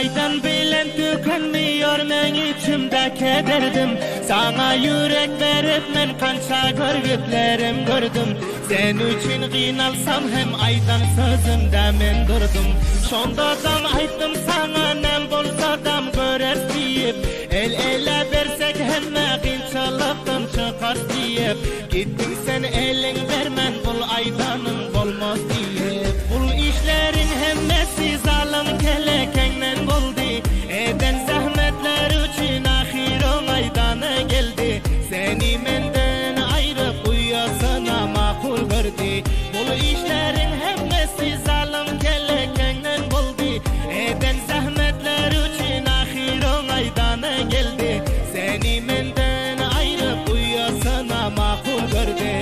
aydan bilen tükenmiyor men içimde kederdim. Sana yürek verip men kança görgütlerim gördüm. Sen üçün qıynalsam hem aydan sözümde men durdum. Şondadan aytdım sana nem bolsa dam görer deyip, el ele versek hemme qıynçalıktan çıkar deyip, gittin sen elin vermen bul aydanın bolmaz deyip. Bul işlerin hemmesi zalim kelekenden boldi. Eden zahmetler üçün ahiron aydana geldi. Seni menden ayırıp uyasana makul gördü. Bul işlerin hemmesi zalim kelekenden boldi. Eden zahmetler üçün ahiron aydana geldi. Seni menden ayırıp uyasana makul gördü.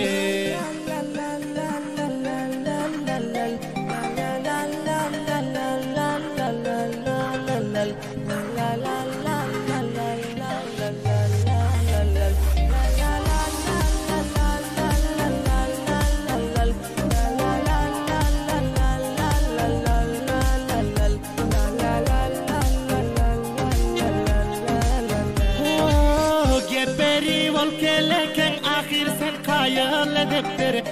Hayal ediptir,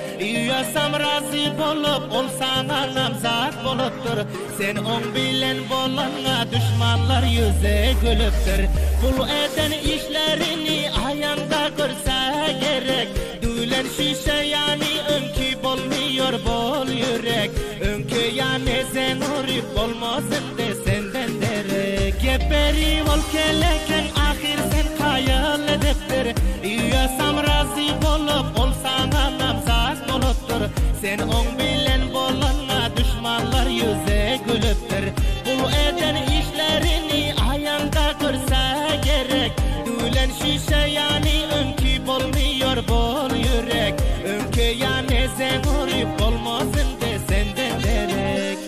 yasam razı bolup, ol sana namzat boluptur. Sen on bilen bolana düşmanlar yüze gülüptür. Bul eden işlerini ayanda görse gerek. Dülen şişe yani önkü bolmuyor bol yürek. Önkü yani sen urip olmasın de senden derek. Geberi ol keleken ahir sen hayal ediptir, yasam razı bolup, ol sana namzat boluptur. Sen on bilen bolana düşmanlar yüze gülüptür. Bul eden işlerini ayanda görse gerek. Dülen şişe yani önkü bolmuyor bol yürek. Önkü yani sen urip olmasın de senden derek.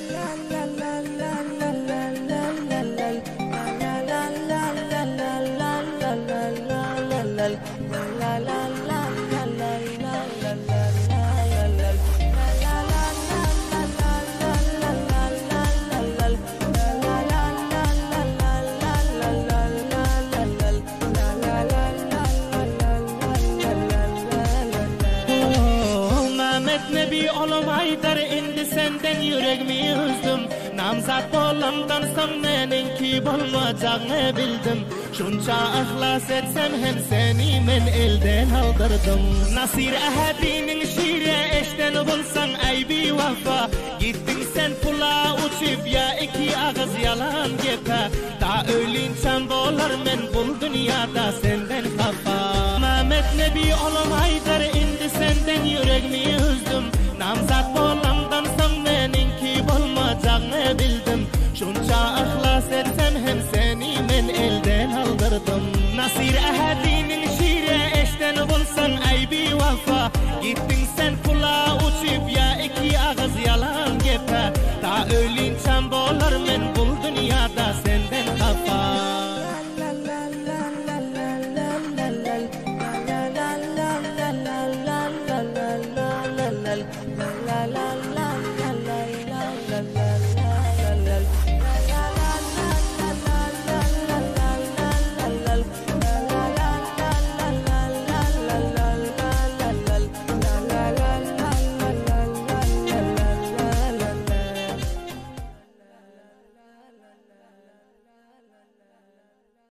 Nebi olum aydar indi senden yüreğimi üzdüm. Namzat bolamdan son meninki bolmacağını bildim. Şunca ihlas etsem hem seni men elden aldırdım. Nasir ahadinin şiire eşten bulsan aybi vafa. Gittin sen pula uçup ya iki ağız yalan gepe. Ta ölünçem bolar men bul dünyada senden kafa. Mehmet Nebi olum aydar indi senden yüreğimi üzdüm. Namzat bolamdan son meninki bolmacağını bildim. Şunca ihlas etsem hem seni men elden aldırdım. Nasir ahadinin şiire eşten bulsan aybi vafa. Gittin sen pula uçup ya iki ağız yalan gepe. Ta ölünçem